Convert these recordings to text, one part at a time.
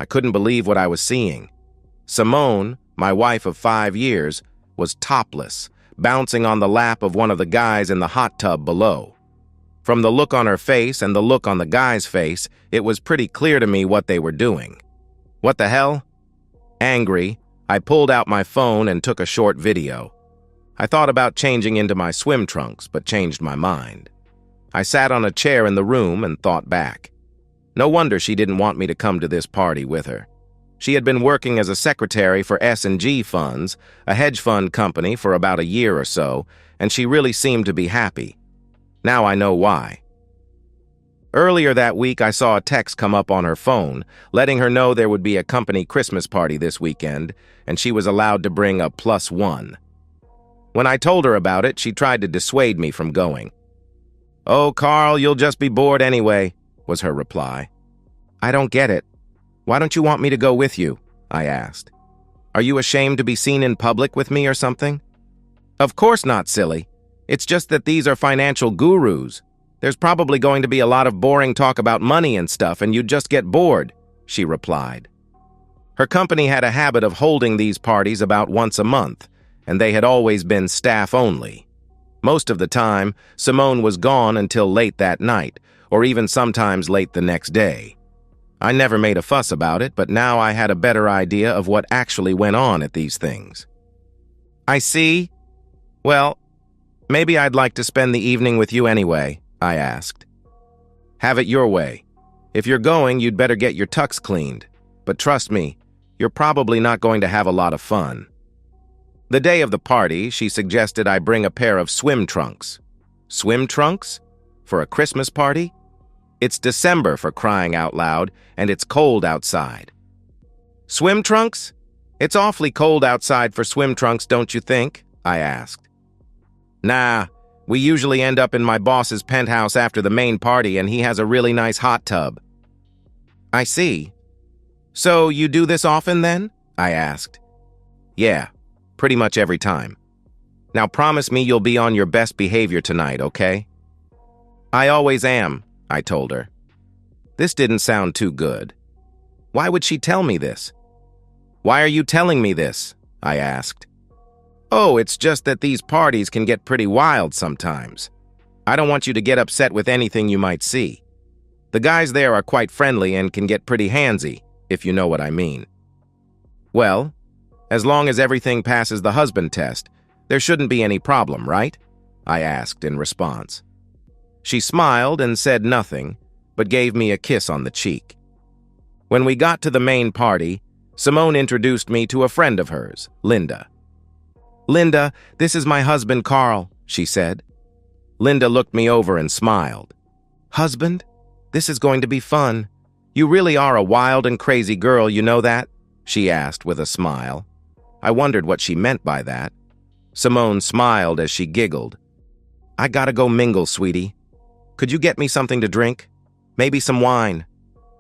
I couldn't believe what I was seeing. Simone, my wife of 5 years, was topless, bouncing on the lap of one of the guys in the hot tub below. From the look on her face and the look on the guy's face, it was pretty clear to me what they were doing. What the hell? Angry, I pulled out my phone and took a short video. I thought about changing into my swim trunks, but changed my mind. I sat on a chair in the room and thought back. No wonder she didn't want me to come to this party with her. She had been working as a secretary for S&G Funds, a hedge fund company, for about a year or so, and she really seemed to be happy. Now I know why. Earlier that week, I saw a text come up on her phone, letting her know there would be a company Christmas party this weekend, and she was allowed to bring a +1. When I told her about it, she tried to dissuade me from going. "Oh, Carl, you'll just be bored anyway," was her reply. "I don't get it. Why don't you want me to go with you?" I asked. "Are you ashamed to be seen in public with me or something?" "Of course not, silly. It's just that these are financial gurus. There's probably going to be a lot of boring talk about money and stuff, and you'd just get bored," she replied. Her company had a habit of holding these parties about once a month, and they had always been staff only. Most of the time, Simone was gone until late that night, or even sometimes late the next day. I never made a fuss about it, but now I had a better idea of what actually went on at these things. "I see. Well, maybe I'd like to spend the evening with you anyway," I asked. "Have it your way. If you're going, you'd better get your tux cleaned. But trust me, you're probably not going to have a lot of fun." The day of the party, she suggested I bring a pair of swim trunks. Swim trunks? For a Christmas party? It's December, for crying out loud, and it's cold outside. "Swim trunks? It's awfully cold outside for swim trunks, don't you think?" I asked. "Nah, we usually end up in my boss's penthouse after the main party, and he has a really nice hot tub." "I see. So you do this often then?" I asked. "Yeah, pretty much every time. Now promise me you'll be on your best behavior tonight, okay?" "I always am," I told her. This didn't sound too good. Why would she tell me this? "Why are you telling me this?" I asked. "Oh, it's just that these parties can get pretty wild sometimes. I don't want you to get upset with anything you might see. The guys there are quite friendly and can get pretty handsy, if you know what I mean." "Well, as long as everything passes the husband test, there shouldn't be any problem, right?" I asked in response. She smiled and said nothing, but gave me a kiss on the cheek. When we got to the main party, Simone introduced me to a friend of hers, Linda. "Linda, this is my husband, Carl," she said. Linda looked me over and smiled. "Husband? This is going to be fun. You really are a wild and crazy girl, you know that?" she asked with a smile. I wondered what she meant by that. Simone smiled as she giggled. "I gotta go mingle, sweetie. Could you get me something to drink? Maybe some wine.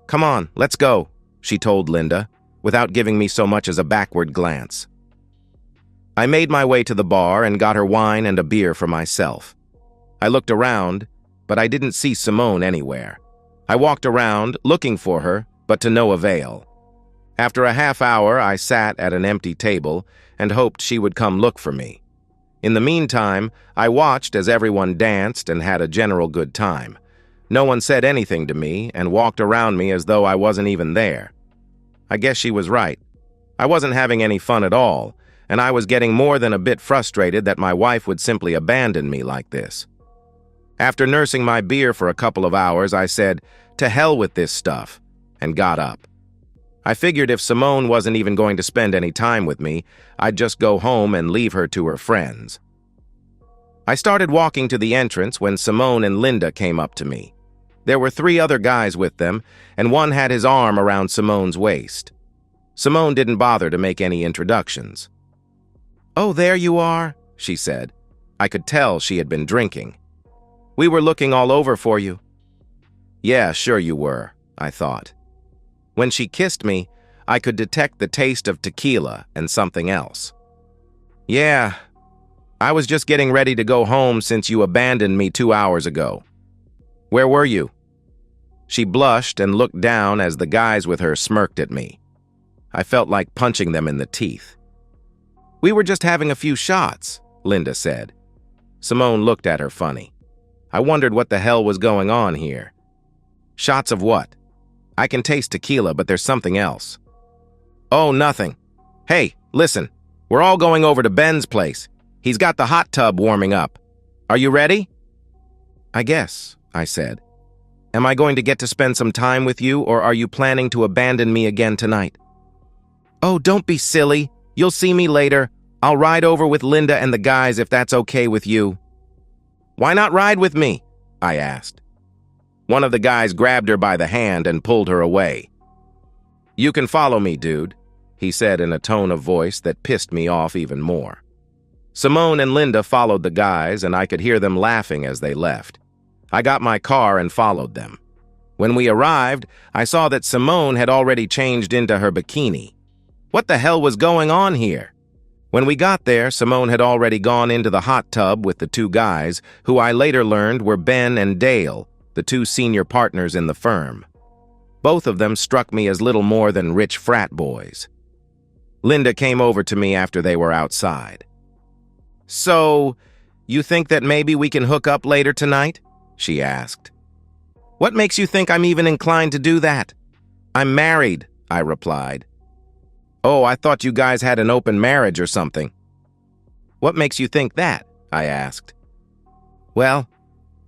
Come on, let's go," she told Linda, without giving me so much as a backward glance. I made my way to the bar and got her wine and a beer for myself. I looked around, but I didn't see Simone anywhere. I walked around, looking for her, but to no avail. After a half hour, I sat at an empty table and hoped she would come look for me. In the meantime, I watched as everyone danced and had a general good time. No one said anything to me and walked around me as though I wasn't even there. I guess she was right. I wasn't having any fun at all, and I was getting more than a bit frustrated that my wife would simply abandon me like this. After nursing my beer for a couple of hours, I said, "To hell with this stuff," and got up. I figured if Simone wasn't even going to spend any time with me, I'd just go home and leave her to her friends. I started walking to the entrance when Simone and Linda came up to me. There were 3 other guys with them, and one had his arm around Simone's waist. Simone didn't bother to make any introductions. "Oh, there you are," she said. I could tell she had been drinking. "We were looking all over for you." Yeah, sure you were, I thought. When she kissed me, I could detect the taste of tequila and something else. "Yeah, I was just getting ready to go home since you abandoned me 2 hours ago." "Where were you?" She blushed and looked down as the guys with her smirked at me. I felt like punching them in the teeth. "We were just having a few shots," Linda said. Simone looked at her funny. I wondered what the hell was going on here. "Shots of what?" "I can taste tequila, but there's something else." "Oh, nothing. Hey, listen, we're all going over to Ben's place. He's got the hot tub warming up. Are you ready?" "I guess," I said. "Am I going to get to spend some time with you, or are you planning to abandon me again tonight?" "Oh, don't be silly. You'll see me later. I'll ride over with Linda and the guys if that's okay with you." "Why not ride with me?" I asked. One of the guys grabbed her by the hand and pulled her away. "You can follow me, dude," he said in a tone of voice that pissed me off even more. Simone and Linda followed the guys, and I could hear them laughing as they left. I got my car and followed them. When we arrived, I saw that Simone had already changed into her bikini. What the hell was going on here? When we got there, Simone had already gone into the hot tub with the two guys, who I later learned were Ben and Dale, the two senior partners in the firm. Both of them struck me as little more than rich frat boys. Linda came over to me after they were outside. "So, you think that maybe we can hook up later tonight?" she asked. "What makes you think I'm even inclined to do that?" "I'm married," I replied. "Oh, I thought you guys had an open marriage or something." "What makes you think that?" I asked. "Well,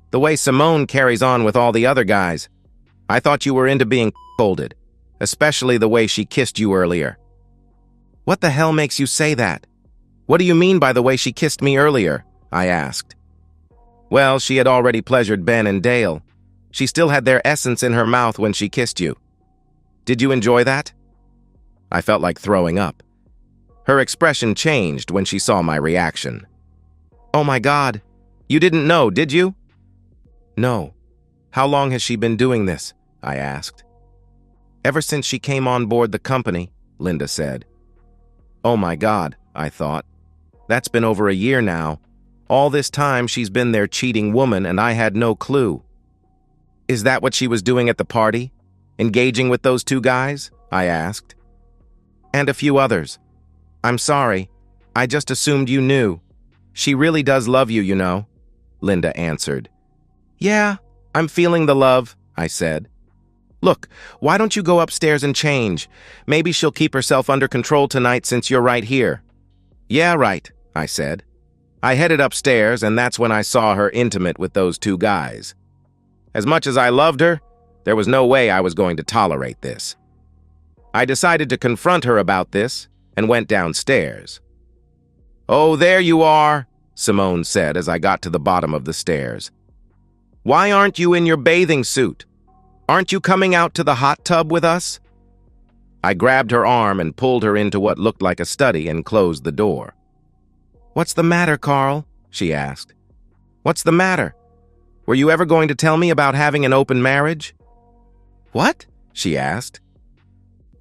the way Simone carries on with all the other guys. I thought you were into being folded, especially the way she kissed you earlier." "What the hell makes you say that? What do you mean by the way she kissed me earlier?" I asked. "Well, she had already pleasured Ben and Dale. She still had their essence in her mouth when she kissed you. Did you enjoy that?" I felt like throwing up. Her expression changed when she saw my reaction. "Oh my God, you didn't know, did you?" "No. How long has she been doing this?" I asked. "Ever since she came on board the company," Linda said. Oh my God, I thought. That's been over a year now. All this time she's been their cheating woman and I had no clue. "Is that what she was doing at the party? Engaging with those two guys?" I asked. "And a few others. I'm sorry. I just assumed you knew. She really does love you, you know," Linda answered. "Yeah, I'm feeling the love," I said. "Look, why don't you go upstairs and change? Maybe she'll keep herself under control tonight since you're right here." "Yeah, right," I said. I headed upstairs, and that's when I saw her intimate with those two guys. As much as I loved her, there was no way I was going to tolerate this. I decided to confront her about this and went downstairs. "Oh, there you are," Simone said as I got to the bottom of the stairs. "Why aren't you in your bathing suit? Aren't you coming out to the hot tub with us?" I grabbed her arm and pulled her into what looked like a study and closed the door. "What's the matter, Carl?" she asked. "What's the matter? Were you ever going to tell me about having an open marriage?" "What?" she asked.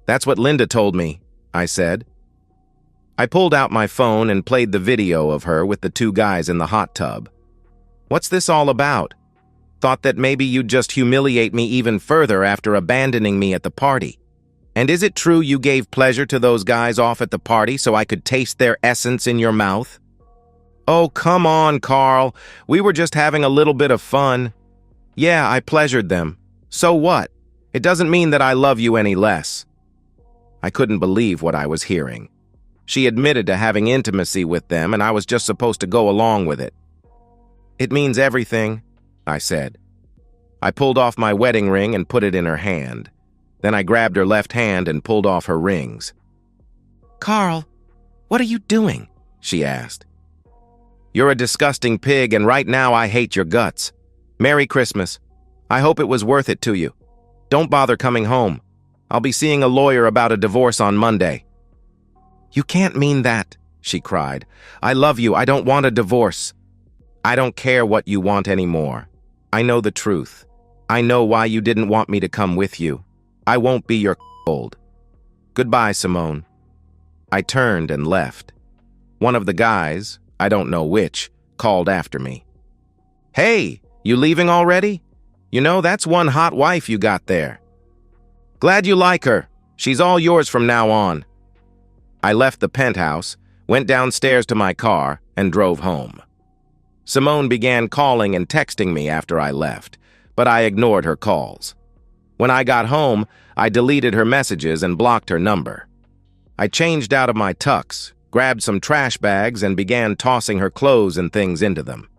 "That's what Linda told me," I said. I pulled out my phone and played the video of her with the two guys in the hot tub. "What's this all about? Thought that maybe you'd just humiliate me even further after abandoning me at the party. And is it true you gave pleasure to those guys off at the party so I could taste their essence in your mouth?" "Oh, come on, Carl. We were just having a little bit of fun." "Yeah, I pleasured them. So what? It doesn't mean that I love you any less." I couldn't believe what I was hearing. She admitted to having intimacy with them, and I was just supposed to go along with it. "It means everything," I said. I pulled off my wedding ring and put it in her hand. Then I grabbed her left hand and pulled off her rings. "Carl, what are you doing?" she asked. "You're a disgusting pig, and right now I hate your guts. Merry Christmas. I hope it was worth it to you. Don't bother coming home. I'll be seeing a lawyer about a divorce on Monday." "You can't mean that," she cried. "I love you. I don't want a divorce." "I don't care what you want anymore. I know the truth. I know why you didn't want me to come with you. I won't be your old. Goodbye, Simone." I turned and left. One of the guys, I don't know which, called after me. "Hey, you leaving already? You know, that's one hot wife you got there. Glad you like her. She's all yours from now on. I left the penthouse, went downstairs to my car, and drove home. Simone began calling and texting me after I left, but I ignored her calls. When I got home, I deleted her messages and blocked her number. I changed out of my tux, grabbed some trash bags, and began tossing her clothes and things into them.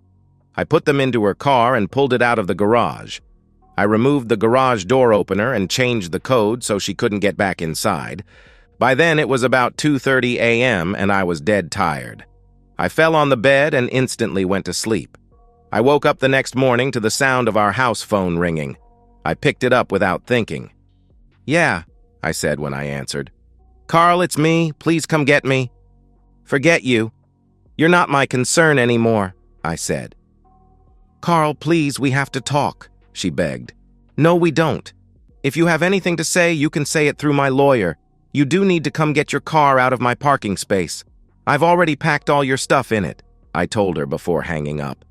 I put them into her car and pulled it out of the garage. I removed the garage door opener and changed the code so she couldn't get back inside. By then, it was about 2:30 a.m. and I was dead tired. I fell on the bed and instantly went to sleep. I woke up the next morning to the sound of our house phone ringing. I picked it up without thinking. "Yeah," I said when I answered. "Carl, it's me. Please come get me." "Forget you. You're not my concern anymore," I said. "Carl, please, we have to talk," she begged. "No, we don't. If you have anything to say, you can say it through my lawyer. You do need to come get your car out of my parking space. I've already packed all your stuff in it," I told her before hanging up.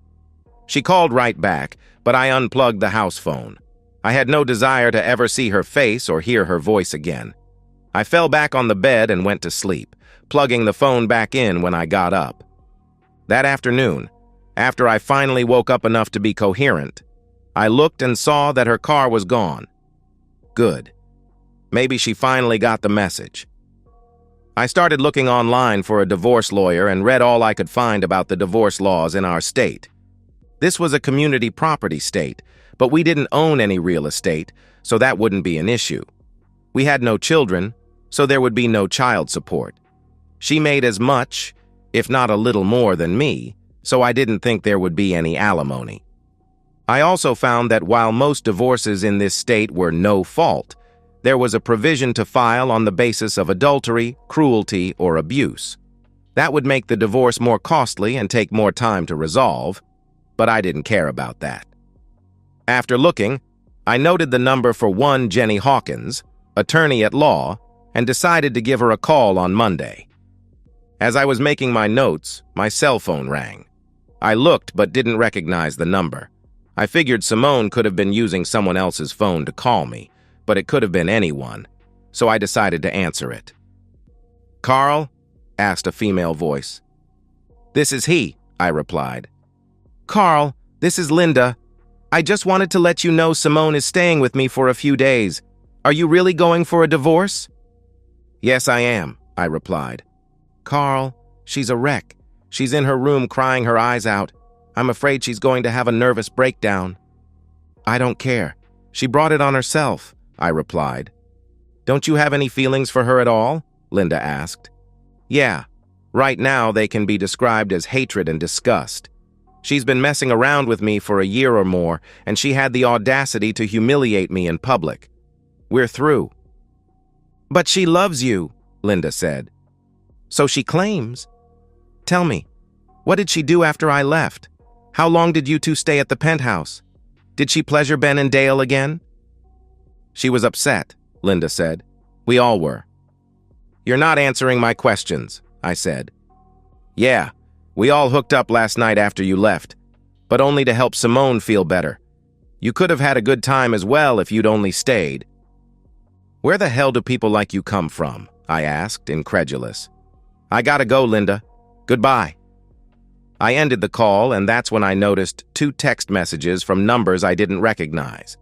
She called right back, but I unplugged the house phone. I had no desire to ever see her face or hear her voice again. I fell back on the bed and went to sleep, plugging the phone back in when I got up. That afternoon, after I finally woke up enough to be coherent, I looked and saw that her car was gone. Good. Maybe she finally got the message. I started looking online for a divorce lawyer and read all I could find about the divorce laws in our state. This was a community property state, but we didn't own any real estate, so that wouldn't be an issue. We had no children, so there would be no child support. She made as much, if not a little more than me, so I didn't think there would be any alimony. I also found that while most divorces in this state were no fault, there was a provision to file on the basis of adultery, cruelty, or abuse. That would make the divorce more costly and take more time to resolve, but I didn't care about that. After looking, I noted the number for one Jenny Hawkins, attorney at law, and decided to give her a call on Monday. As I was making my notes, my cell phone rang. I looked but didn't recognize the number. I figured Simone could have been using someone else's phone to call me, but it could have been anyone, so I decided to answer it. "Carl?" asked a female voice. "This is he," I replied. "Carl, this is Linda. I just wanted to let you know Simone is staying with me for a few days. Are you really going for a divorce?" "Yes, I am," I replied. "Carl, she's a wreck. She's in her room crying her eyes out. I'm afraid she's going to have a nervous breakdown." "I don't care. She brought it on herself," I replied. "Don't you have any feelings for her at all?" Linda asked. "Yeah. Right now they can be described as hatred and disgust. She's been messing around with me for a year or more, and she had the audacity to humiliate me in public. We're through." "But she loves you," Linda said. "So she claims. Tell me, what did she do after I left? How long did you two stay at the penthouse? Did she pleasure Ben and Dale again?" "She was upset," Linda said. "We all were." "You're not answering my questions," I said. "Yeah, we all hooked up last night after you left, but only to help Simone feel better. You could have had a good time as well if you'd only stayed." "Where the hell do people like you come from?" I asked, incredulous. "I gotta go, Linda. Goodbye." I ended the call, and that's when I noticed 2 text messages from numbers I didn't recognize.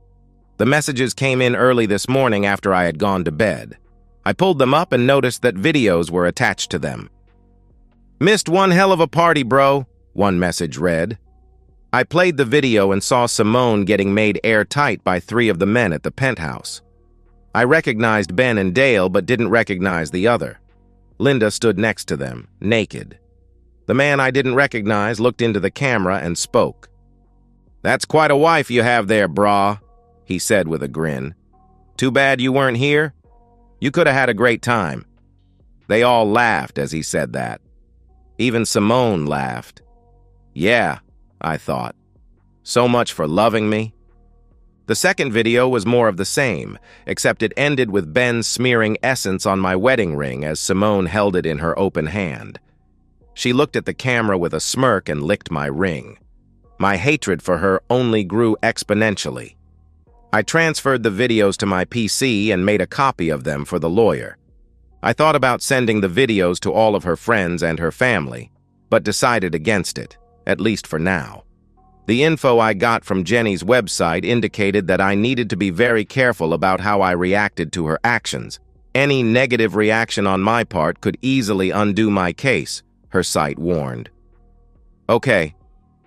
The messages came in early this morning after I had gone to bed. I pulled them up and noticed that videos were attached to them. "Missed one hell of a party, bro," one message read. I played the video and saw Simone getting made airtight by 3 of the men at the penthouse. I recognized Ben and Dale but didn't recognize the other. Linda stood next to them, naked. The man I didn't recognize looked into the camera and spoke. "That's quite a wife you have there, brah," he said with a grin. "Too bad you weren't here. You could have had a great time." They all laughed as he said that. Even Simone laughed. Yeah, I thought. So much for loving me. The second video was more of the same, except it ended with Ben smearing essence on my wedding ring as Simone held it in her open hand. She looked at the camera with a smirk and licked my ring. My hatred for her only grew exponentially. I transferred the videos to my PC and made a copy of them for the lawyer. I thought about sending the videos to all of her friends and her family, but decided against it, at least for now. The info I got from Jenny's website indicated that I needed to be very careful about how I reacted to her actions. Any negative reaction on my part could easily undo my case, her site warned. Okay,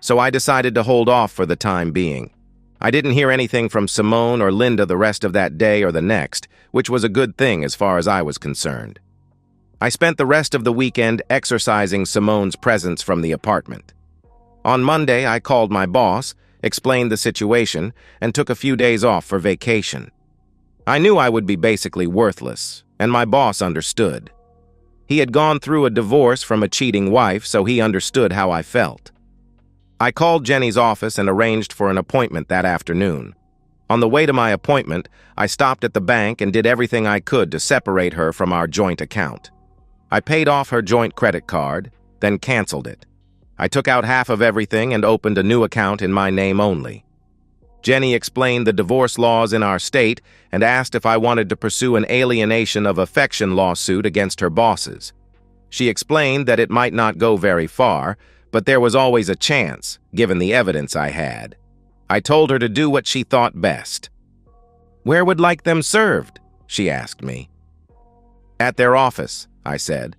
so I decided to hold off for the time being. I didn't hear anything from Simone or Linda the rest of that day or the next, which was a good thing as far as I was concerned. I spent the rest of the weekend exorcising Simone's presence from the apartment. On Monday, I called my boss, explained the situation, and took a few days off for vacation. I knew I would be basically worthless, and my boss understood. He had gone through a divorce from a cheating wife, so he understood how I felt. I called Jenny's office and arranged for an appointment that afternoon. On the way to my appointment, I stopped at the bank and did everything I could to separate her from our joint account. I paid off her joint credit card, then canceled it. I took out half of everything and opened a new account in my name only. Jenny explained the divorce laws in our state and asked if I wanted to pursue an alienation of affection lawsuit against her bosses. She explained that it might not go very far, but there was always a chance, given the evidence I had. I told her to do what she thought best. "Where would like them served?" she asked me. "At their office," I said.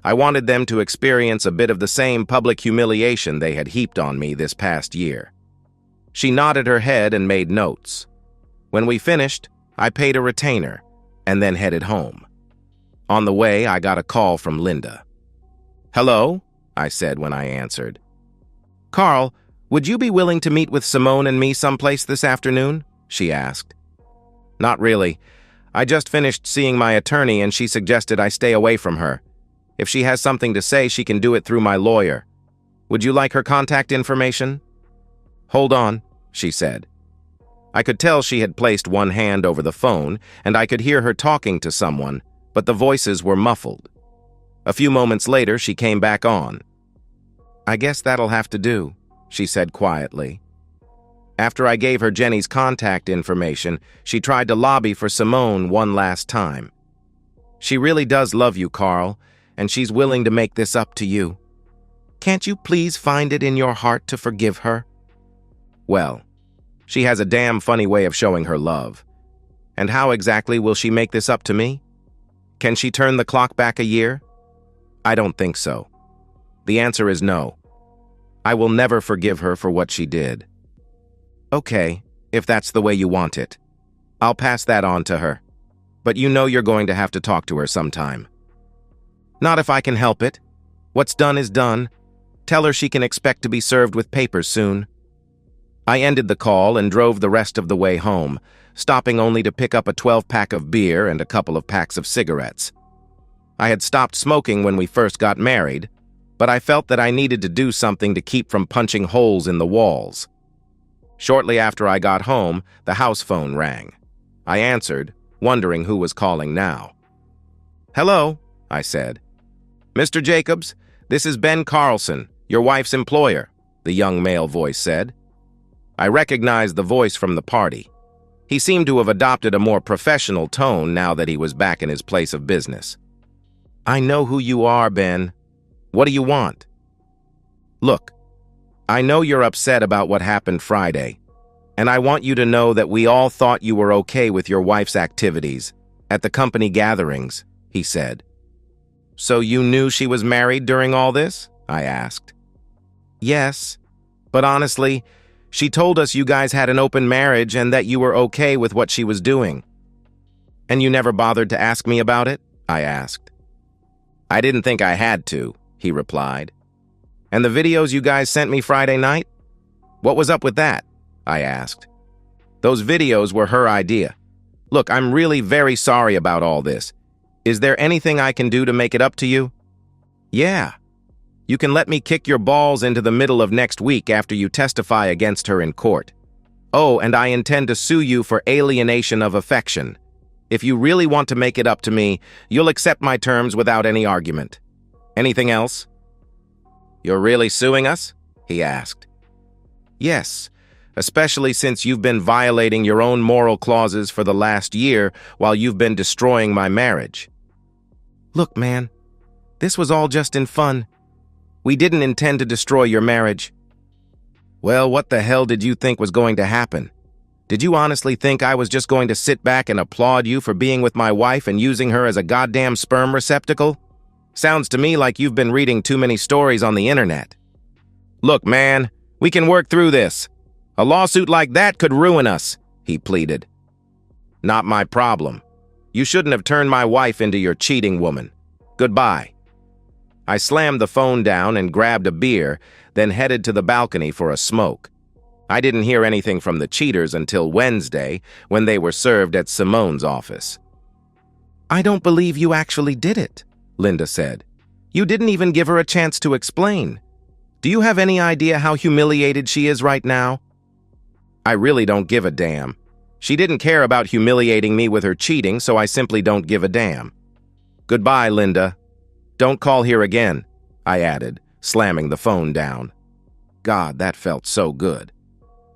I wanted them to experience a bit of the same public humiliation they had heaped on me this past year. She nodded her head and made notes. When we finished, I paid a retainer and then headed home. On the way, I got a call from Linda. "Hello?" I said when I answered. "Carl, would you be willing to meet with Simone and me someplace this afternoon?" she asked. "Not really. I just finished seeing my attorney and she suggested I stay away from her. If she has something to say, she can do it through my lawyer. Would you like her contact information?" "Hold on," she said. I could tell she had placed one hand over the phone, and I could hear her talking to someone, but the voices were muffled. A few moments later, she came back on. "I guess that'll have to do," she said quietly. After I gave her Jenny's contact information, she tried to lobby for Simone one last time. "She really does love you, Carl, and she's willing to make this up to you. Can't you please find it in your heart to forgive her?" Well, she has a damn funny way of showing her love. And how exactly will she make this up to me? Can she turn the clock back a year? I don't think so. The answer is no. I will never forgive her for what she did. Okay, if that's the way you want it. I'll pass that on to her. But you know you're going to have to talk to her sometime. Not if I can help it. What's done is done. Tell her she can expect to be served with papers soon. I ended the call and drove the rest of the way home, stopping only to pick up a 12-pack of beer and a couple of packs of cigarettes. I had stopped smoking when we first got married, but I felt that I needed to do something to keep from punching holes in the walls. Shortly after I got home, the house phone rang. I answered, wondering who was calling now. "Hello," I said. "Mr. Jacobs, this is Ben Carlson, your wife's employer," the young male voice said. I recognized the voice from the party. He seemed to have adopted a more professional tone now that he was back in his place of business. "I know who you are, Ben. What do you want?" "Look, I know you're upset about what happened Friday, and I want you to know that we all thought you were okay with your wife's activities at the company gatherings," he said. "So you knew she was married during all this?" I asked. "Yes, but honestly, she told us you guys had an open marriage and that you were okay with what she was doing." "And you never bothered to ask me about it?" I asked. "I didn't think I had to," he replied. "And the videos you guys sent me Friday night? What was up with that?" I asked. "Those videos were her idea. Look, I'm really very sorry about all this. Is there anything I can do to make it up to you?" "Yeah. You can let me kick your balls into the middle of next week after you testify against her in court. Oh, and I intend to sue you for alienation of affection. If you really want to make it up to me, you'll accept my terms without any argument. Anything else?" "You're really suing us?" he asked. "Yes, especially since you've been violating your own moral clauses for the last year while you've been destroying my marriage. Look, man, this was all just in fun. We didn't intend to destroy your marriage. Well, what the hell did you think was going to happen? Did you honestly think I was just going to sit back and applaud you for being with my wife and using her as a goddamn sperm receptacle? Sounds to me like you've been reading too many stories on the internet. Look, man, we can work through this. A lawsuit like that could ruin us, he pleaded. Not my problem. You shouldn't have turned my wife into your cheating woman. Goodbye. I slammed the phone down and grabbed a beer, then headed to the balcony for a smoke. I didn't hear anything from the cheaters until Wednesday, when they were served at Simone's office. I don't believe you actually did it, Linda said. You didn't even give her a chance to explain. Do you have any idea how humiliated she is right now? I really don't give a damn. She didn't care about humiliating me with her cheating, so I simply don't give a damn. Goodbye, Linda. Don't call here again, I added, slamming the phone down. God, that felt so good.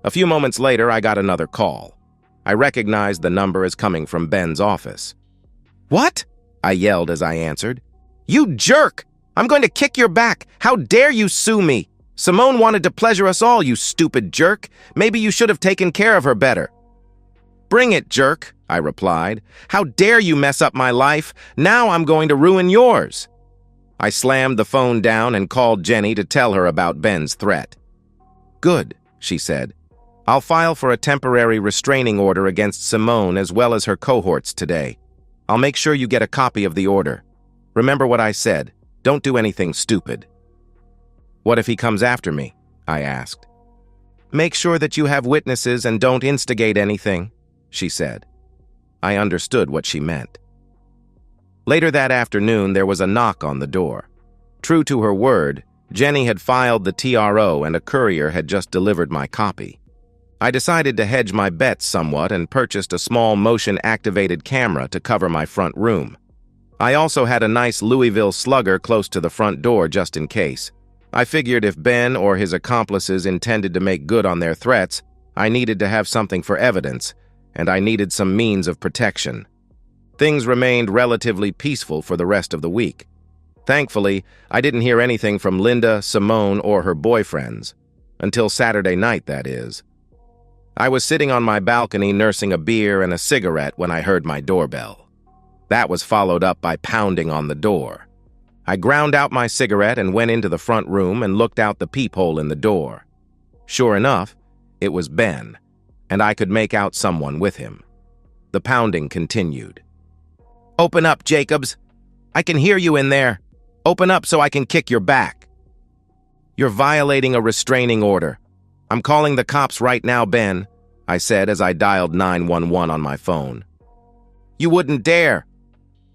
A few moments later, I got another call. I recognized the number as coming from Ben's office. What? I yelled as I answered. You jerk! I'm going to kick your back! How dare you sue me? Simone wanted to pleasure us all, you stupid jerk. Maybe you should have taken care of her better. Bring it, jerk, I replied. How dare you mess up my life? Now I'm going to ruin yours. I slammed the phone down and called Jenny to tell her about Ben's threat. Good, she said. I'll file for a temporary restraining order against Simone as well as her cohorts today. I'll make sure you get a copy of the order. Remember what I said. Don't do anything stupid. What if he comes after me? I asked. Make sure that you have witnesses and don't instigate anything, she said. I understood what she meant. Later that afternoon, there was a knock on the door. True to her word, Jenny had filed the TRO and a courier had just delivered my copy. I decided to hedge my bets somewhat and purchased a small motion-activated camera to cover my front room. I also had a nice Louisville Slugger close to the front door just in case. I figured if Ben or his accomplices intended to make good on their threats, I needed to have something for evidence, and I needed some means of protection. Things remained relatively peaceful for the rest of the week. Thankfully, I didn't hear anything from Linda, Simone, or her boyfriends. Until Saturday night, that is. I was sitting on my balcony nursing a beer and a cigarette when I heard my doorbell. That was followed up by pounding on the door. I ground out my cigarette and went into the front room and looked out the peephole in the door. Sure enough, it was Ben, and I could make out someone with him. The pounding continued. Open up, Jacobs. I can hear you in there. Open up so I can kick your back. You're violating a restraining order. I'm calling the cops right now, Ben, I said as I dialed 911 on my phone. You wouldn't dare.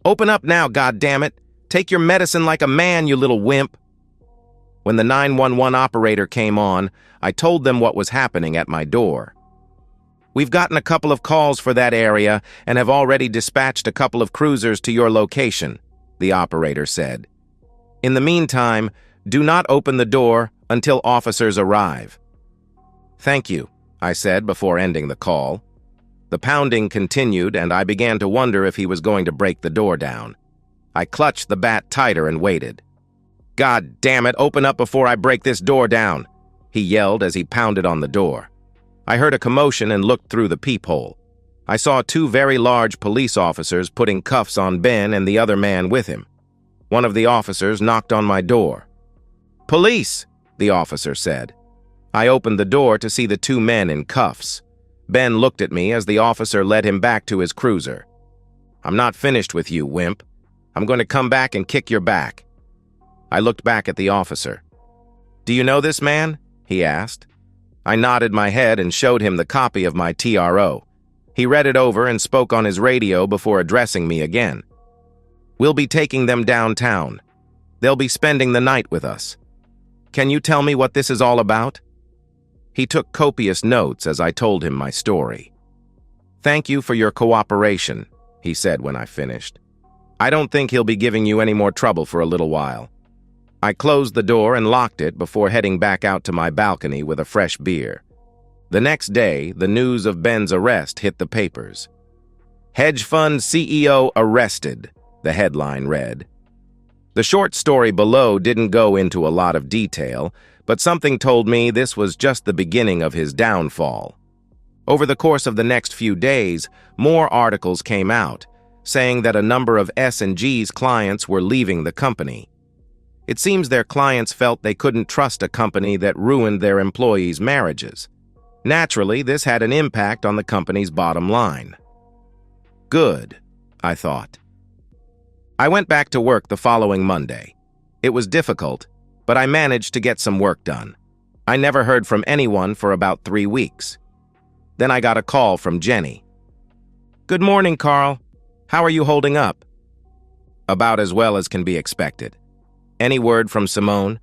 Open up now, goddammit. Take your medicine like a man, you little wimp. When the 911 operator came on, I told them what was happening at my door. We've gotten a couple of calls for that area and have already dispatched a couple of cruisers to your location, the operator said. In the meantime, do not open the door until officers arrive. Thank you, I said before ending the call. The pounding continued and I began to wonder if he was going to break the door down. I clutched the bat tighter and waited. God damn it, open up before I break this door down, he yelled as he pounded on the door. I heard a commotion and looked through the peephole. I saw two very large police officers putting cuffs on Ben and the other man with him. One of the officers knocked on my door. Police, the officer said. I opened the door to see the two men in cuffs. Ben looked at me as the officer led him back to his cruiser. I'm not finished with you, wimp. I'm going to come back and kick your back. I looked back at the officer. Do you know this man? He asked. I nodded my head and showed him the copy of my TRO. He read it over and spoke on his radio before addressing me again. We'll be taking them downtown. They'll be spending the night with us. Can you tell me what this is all about? He took copious notes as I told him my story. Thank you for your cooperation, he said when I finished. I don't think he'll be giving you any more trouble for a little while. I closed the door and locked it before heading back out to my balcony with a fresh beer. The next day, the news of Ben's arrest hit the papers. "Hedge fund CEO arrested," the headline read. The short story below didn't go into a lot of detail, but something told me this was just the beginning of his downfall. Over the course of the next few days, more articles came out, saying that a number of S&G's clients were leaving the company. It seems their clients felt they couldn't trust a company that ruined their employees' marriages. Naturally, this had an impact on the company's bottom line. Good, I thought. I went back to work the following Monday. It was difficult, but I managed to get some work done. I never heard from anyone for about 3 weeks. Then I got a call from Jenny. "Good morning, Carl. How are you holding up?" "About as well as can be expected." "Any word from Simone?"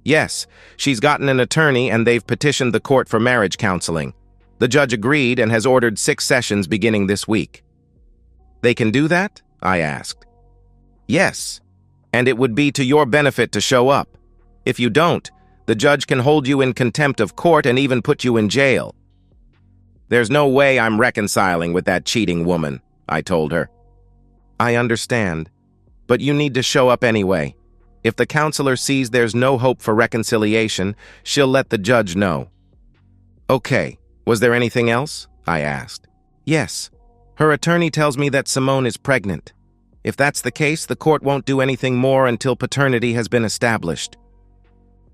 "Yes, she's gotten an attorney and they've petitioned the court for marriage counseling. The judge agreed and has ordered 6 sessions beginning this week." "They can do that?" I asked. "Yes, and it would be to your benefit to show up. If you don't, the judge can hold you in contempt of court and even put you in jail." "There's no way I'm reconciling with that cheating woman," I told her. "I understand, but you need to show up anyway. If the counselor sees there's no hope for reconciliation, she'll let the judge know." "Okay, was there anything else?" I asked. "Yes. Her attorney tells me that Simone is pregnant. If that's the case, the court won't do anything more until paternity has been established."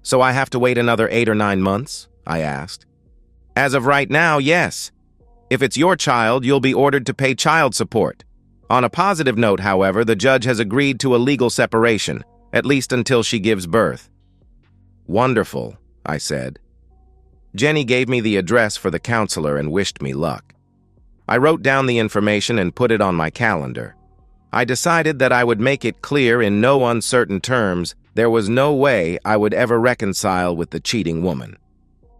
"So I have to wait another 8 or 9 months?" I asked. "As of right now, yes. If it's your child, you'll be ordered to pay child support. On a positive note, however, the judge has agreed to a legal separation, at least until she gives birth." "Wonderful," I said. Jenny gave me the address for the counselor and wished me luck. I wrote down the information and put it on my calendar. I decided that I would make it clear in no uncertain terms there was no way I would ever reconcile with the cheating woman.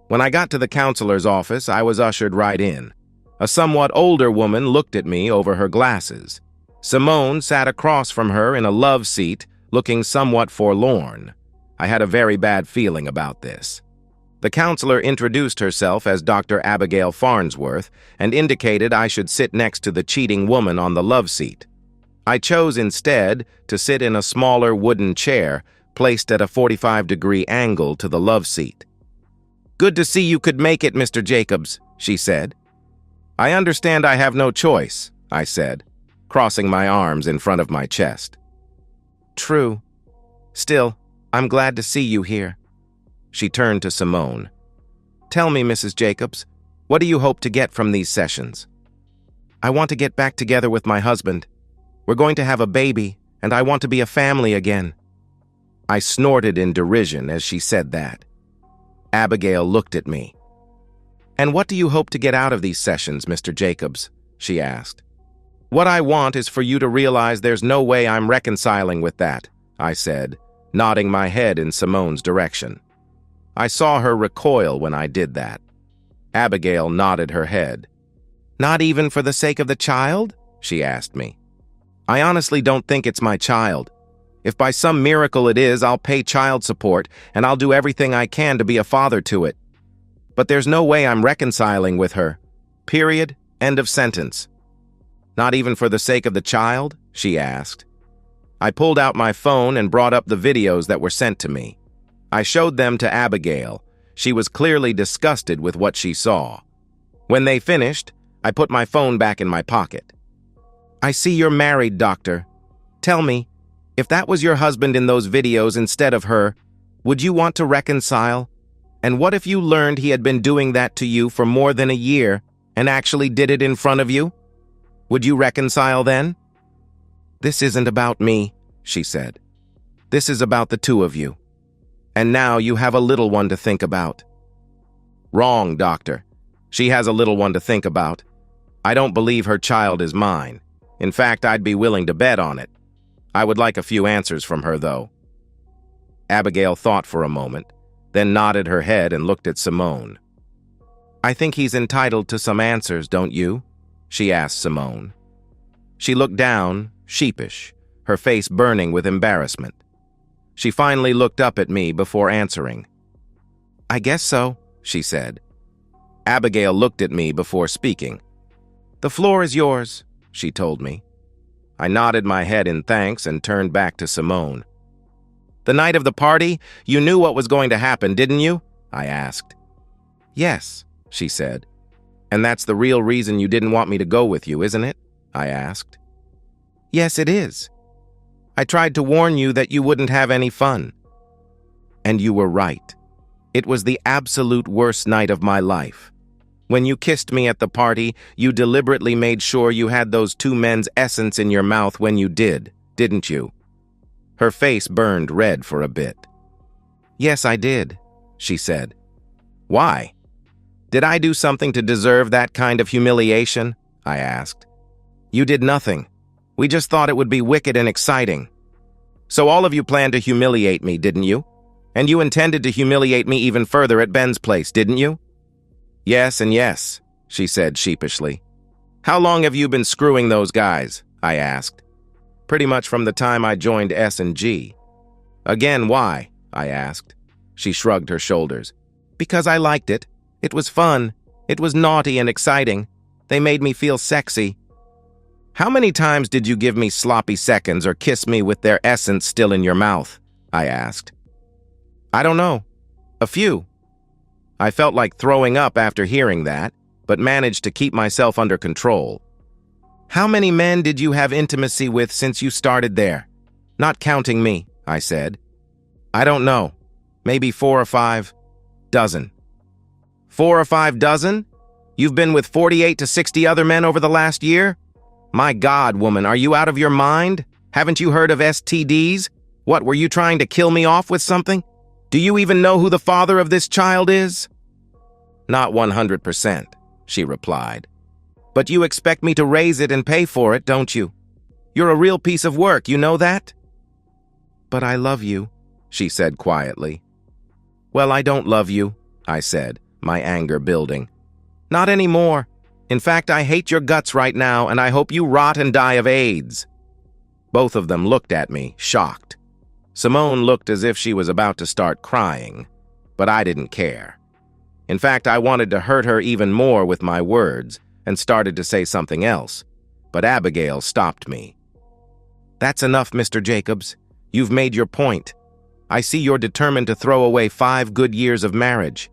When I got to the counselor's office, I was ushered right in. A somewhat older woman looked at me over her glasses. Simone sat across from her in a love seat, looking somewhat forlorn. I had a very bad feeling about this. The counselor introduced herself as Dr. Abigail Farnsworth and indicated I should sit next to the cheating woman on the love seat. I chose instead to sit in a smaller wooden chair placed at a 45-degree angle to the love seat. "Good to see you could make it, Mr. Jacobs," she said. "I understand I have no choice," I said, crossing my arms in front of my chest. "True. Still, I'm glad to see you here." She turned to Simone. "Tell me, Mrs. Jacobs, what do you hope to get from these sessions?" "I want to get back together with my husband. We're going to have a baby, and I want to be a family again." I snorted in derision as she said that. Abigail looked at me. "And what do you hope to get out of these sessions, Mr. Jacobs?" she asked. "What I want is for you to realize there's no way I'm reconciling with that," I said, nodding my head in Simone's direction. I saw her recoil when I did that. Abigail nodded her head. "Not even for the sake of the child?" she asked me. "I honestly don't think it's my child. If by some miracle it is, I'll pay child support, and I'll do everything I can to be a father to it. But there's no way I'm reconciling with her. Period. End of sentence." "Not even for the sake of the child?" she asked. I pulled out my phone and brought up the videos that were sent to me. I showed them to Abigail. She was clearly disgusted with what she saw. When they finished, I put my phone back in my pocket. "I see you're married, doctor. Tell me, if that was your husband in those videos instead of her, would you want to reconcile? And what if you learned he had been doing that to you for more than a year and actually did it in front of you? Would you reconcile then?" "This isn't about me," she said. "This is about the two of you. And now you have a little one to think about." "Wrong, doctor. She has a little one to think about. I don't believe her child is mine. In fact, I'd be willing to bet on it. I would like a few answers from her, though." Abigail thought for a moment, then nodded her head and looked at Simone. "I think he's entitled to some answers, don't you?" she asked Simone. She looked down, sheepish, her face burning with embarrassment. She finally looked up at me before answering. "I guess so," she said. Abigail looked at me before speaking. "The floor is yours," she told me. I nodded my head in thanks and turned back to Simone. "The night of the party, you knew what was going to happen, didn't you?" I asked. "Yes," she said. "And that's the real reason you didn't want me to go with you, isn't it?" I asked. "Yes, it is. I tried to warn you that you wouldn't have any fun." And you were right. It was the absolute worst night of my life. When you kissed me at the party, you deliberately made sure you had those two men's essence in your mouth when you did, didn't you? Her face burned red for a bit. "Yes, I did," she said. "Why? Did I do something to deserve that kind of humiliation?" I asked. "You did nothing. We just thought it would be wicked and exciting. So all of you planned to humiliate me, didn't you? And you intended to humiliate me even further at Ben's place, didn't you?" "Yes and yes," she said sheepishly. "How long have you been screwing those guys?" I asked. "Pretty much from the time I joined S&G. "Again, why?" I asked. She shrugged her shoulders. "Because I liked it. It was fun. It was naughty and exciting. They made me feel sexy." "How many times did you give me sloppy seconds or kiss me with their essence still in your mouth?" I asked. "I don't know. A few." I felt like throwing up after hearing that, but managed to keep myself under control. "How many men did you have intimacy with since you started there?" "Not counting me," I said. "I don't know. Maybe 4 or 5 dozen." 4 or 5 dozen? You've been with 48 to 60 other men over the last year? My God, woman, are you out of your mind? Haven't you heard of STDs? What, were you trying to kill me off with something? Do you even know who the father of this child is?" "Not 100%, she replied. "But you expect me to raise it and pay for it, don't you? You're a real piece of work, you know that?" "But I love you," she said quietly. "Well, I don't love you," I said, my anger building. "Not anymore. In fact, I hate your guts right now, and I hope you rot and die of AIDS." Both of them looked at me, shocked. Simone looked as if she was about to start crying, but I didn't care. In fact, I wanted to hurt her even more with my words and started to say something else, but Abigail stopped me. "That's enough, Mr. Jacobs. You've made your point. I see you're determined to throw away 5 good years of marriage."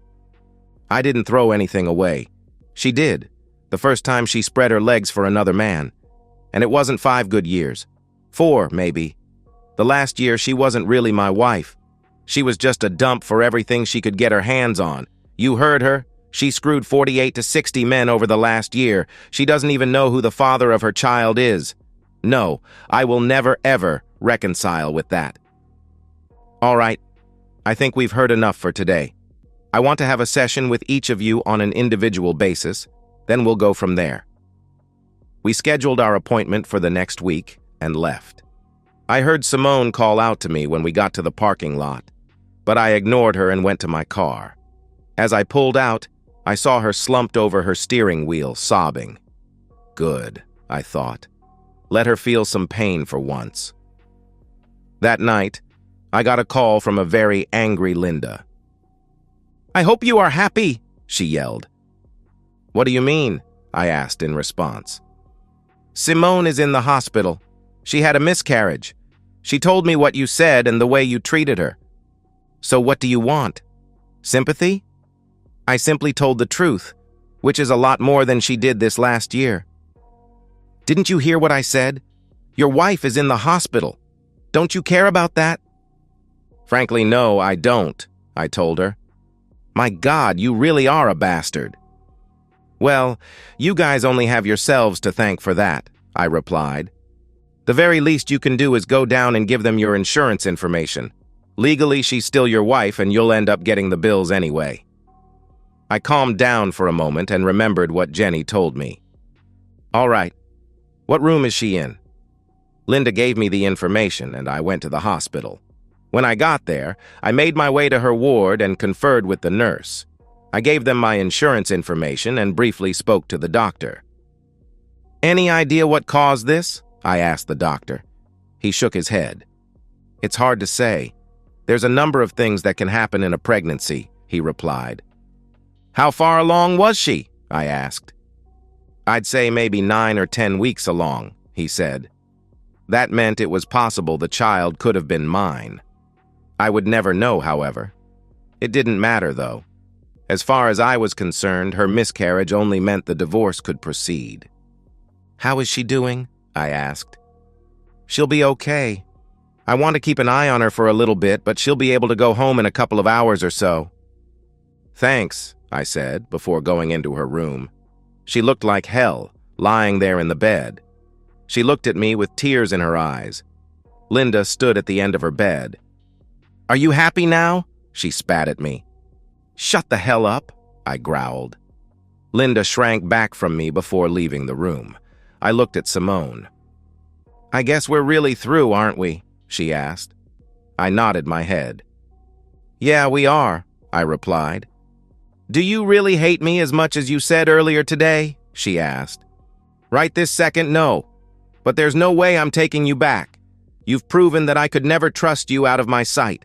I didn't throw anything away. She did, the first time she spread her legs for another man. And it wasn't 5 good years. 4, maybe. The last year, she wasn't really my wife. She was just a dump for everything she could get her hands on. You heard her. She screwed 48 to 60 men over the last year. She doesn't even know who the father of her child is. No, I will never, ever reconcile with that. All right, I think we've heard enough for today. I want to have a session with each of you on an individual basis, then we'll go from there. We scheduled our appointment for the next week and left. I heard Simone call out to me when we got to the parking lot, but I ignored her and went to my car. As I pulled out, I saw her slumped over her steering wheel, sobbing. Good, I thought. Let her feel some pain for once. That night, I got a call from a very angry Linda. "I hope you are happy," she yelled. "What do you mean?" I asked in response. "Simone is in the hospital. She had a miscarriage. She told me what you said and the way you treated her. So what do you want? Sympathy? I simply told the truth, which is a lot more than she did this last year." "Didn't you hear what I said? Your wife is in the hospital. Don't you care about that?" "Frankly, no, I don't," I told her. "My God, you really are a bastard." "Well, you guys only have yourselves to thank for that," I replied. "The very least you can do is go down and give them your insurance information. Legally, she's still your wife and you'll end up getting the bills anyway." I calmed down for a moment and remembered what Jenny told me. "All right. What room is she in?" Linda gave me the information and I went to the hospital. When I got there, I made my way to her ward and conferred with the nurse. I gave them my insurance information and briefly spoke to the doctor. "Any idea what caused this?" I asked the doctor. He shook his head. "It's hard to say. There's a number of things that can happen in a pregnancy," he replied. How far along was she? I asked. I'd say maybe 9 or 10 weeks along, he said. That meant it was possible the child could have been mine. I would never know, however. It didn't matter, though. As far as I was concerned, her miscarriage only meant the divorce could proceed. How is she doing? I asked. She'll be okay. I want to keep an eye on her for a little bit, but she'll be able to go home in a couple of hours or so. Thanks, I said, before going into her room. She looked like hell, lying there in the bed. She looked at me with tears in her eyes. Linda stood at the end of her bed. Are you happy now? She spat at me. Shut the hell up, I growled. Linda shrank back from me before leaving the room. I looked at Simone. I guess we're really through, aren't we? She asked. I nodded my head. Yeah, we are, I replied. Do you really hate me as much as you said earlier today? She asked. Right this second, no. But there's no way I'm taking you back. You've proven that I could never trust you out of my sight.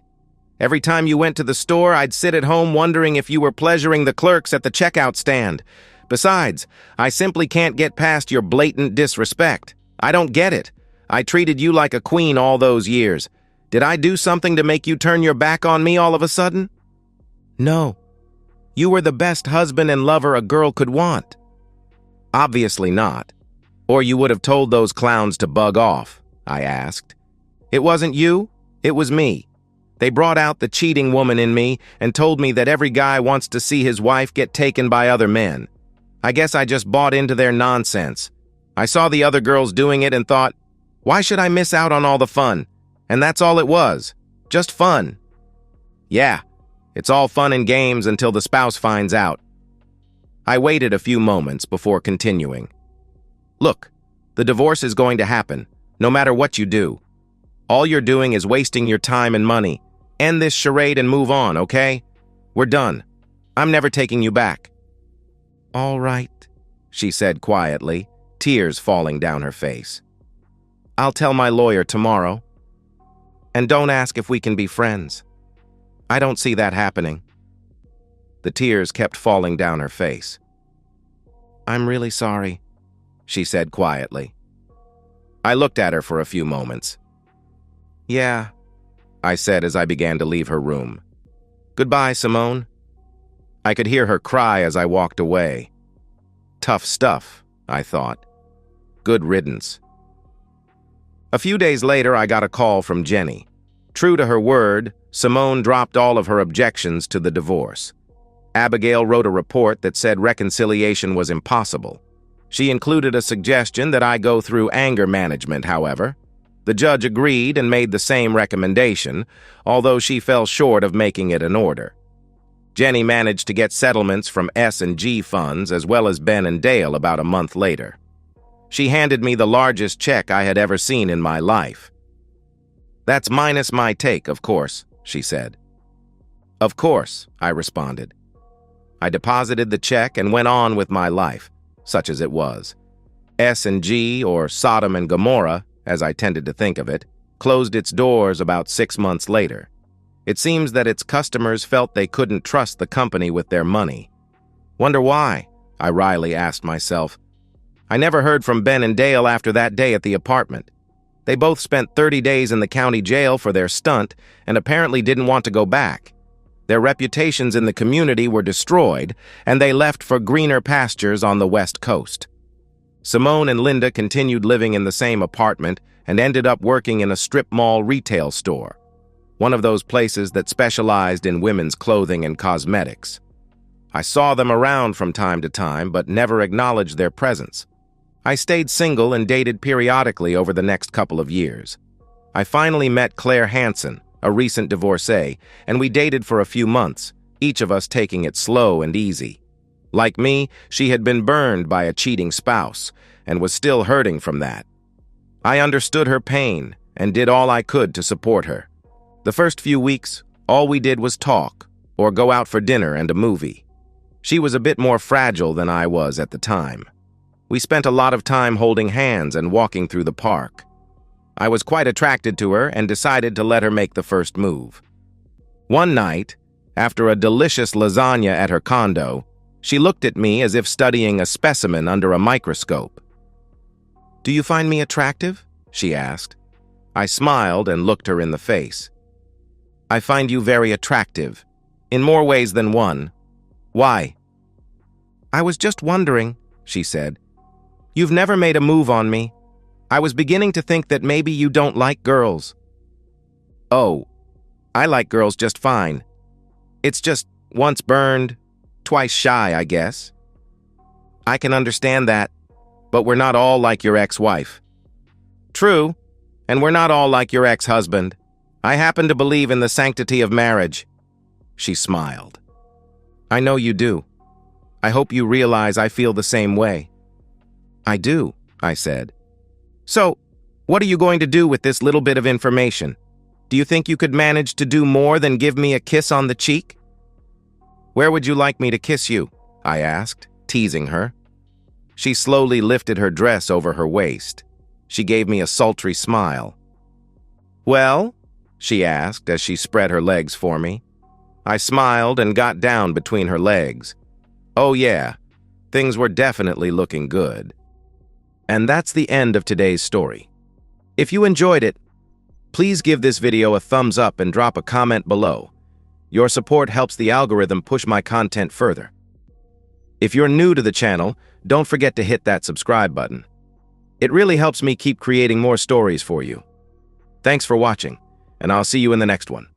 Every time you went to the store, I'd sit at home wondering if you were pleasuring the clerks at the checkout stand. Besides, I simply can't get past your blatant disrespect. I don't get it. I treated you like a queen all those years. Did I do something to make you turn your back on me all of a sudden? No. You were the best husband and lover a girl could want. Obviously not. Or you would have told those clowns to bug off, I asked. It wasn't you, it was me. They brought out the cheating woman in me and told me that every guy wants to see his wife get taken by other men. I guess I just bought into their nonsense. I saw the other girls doing it and thought, why should I miss out on all the fun? And that's all it was. Just fun. Yeah, it's all fun and games until the spouse finds out. I waited a few moments before continuing. Look, the divorce is going to happen, no matter what you do. All you're doing is wasting your time and money. End this charade and move on, okay? We're done. I'm never taking you back. All right, she said quietly, tears falling down her face. I'll tell my lawyer tomorrow. And don't ask if we can be friends. I don't see that happening. The tears kept falling down her face. I'm really sorry, she said quietly. I looked at her for a few moments. Yeah, I said as I began to leave her room. Goodbye, Simone. I could hear her cry as I walked away. Tough stuff, I thought. Good riddance. A few days later, I got a call from Jenny. True to her word, Simone dropped all of her objections to the divorce. Abigail wrote a report that said reconciliation was impossible. She included a suggestion that I go through anger management, however. The judge agreed and made the same recommendation, although she fell short of making it an order. Jenny managed to get settlements from S&G funds as well as Ben and Dale about a month later. She handed me the largest check I had ever seen in my life. That's minus my take, of course, she said. Of course, I responded. I deposited the check and went on with my life, such as it was. S&G, or Sodom and Gomorrah, as I tended to think of it, closed its doors about 6 months later. It seems that its customers felt they couldn't trust the company with their money. Wonder why? I wryly asked myself. I never heard from Ben and Dale after that day at the apartment. They both spent 30 days in the county jail for their stunt and apparently didn't want to go back. Their reputations in the community were destroyed, and they left for greener pastures on the West Coast. Simone and Linda continued living in the same apartment and ended up working in a strip mall retail store, one of those places that specialized in women's clothing and cosmetics. I saw them around from time to time, but never acknowledged their presence. I stayed single and dated periodically over the next couple of years. I finally met Claire Hansen, a recent divorcee, and we dated for a few months, each of us taking it slow and easy. Like me, she had been burned by a cheating spouse and was still hurting from that. I understood her pain and did all I could to support her. The first few weeks, all we did was talk or go out for dinner and a movie. She was a bit more fragile than I was at the time. We spent a lot of time holding hands and walking through the park. I was quite attracted to her and decided to let her make the first move. One night, after a delicious lasagna at her condo, She looked at me as if studying a specimen under a microscope. "Do you find me attractive?" she asked. I smiled and looked her in the face. "I find you very attractive, in more ways than one. Why?" "I was just wondering," she said. "You've never made a move on me. I was beginning to think that maybe you don't like girls." "Oh, I like girls just fine. It's just once burned, twice shy, I guess." "I can understand that, but we're not all like your ex-wife." "True, and we're not all like your ex-husband. I happen to believe in the sanctity of marriage." She smiled. "I know you do. I hope you realize I feel the same way." "I do," I said. "So, what are you going to do with this little bit of information? Do you think you could manage to do more than give me a kiss on the cheek?" "Where would you like me to kiss you?" I asked, teasing her. She slowly lifted her dress over her waist. She gave me a sultry smile. "Well?" she asked as she spread her legs for me. I smiled and got down between her legs. Oh yeah, things were definitely looking good. And that's the end of today's story. If you enjoyed it, please give this video a thumbs up and drop a comment below. Your support helps the algorithm push my content further. If you're new to the channel, don't forget to hit that subscribe button. It really helps me keep creating more stories for you. Thanks for watching, and I'll see you in the next one.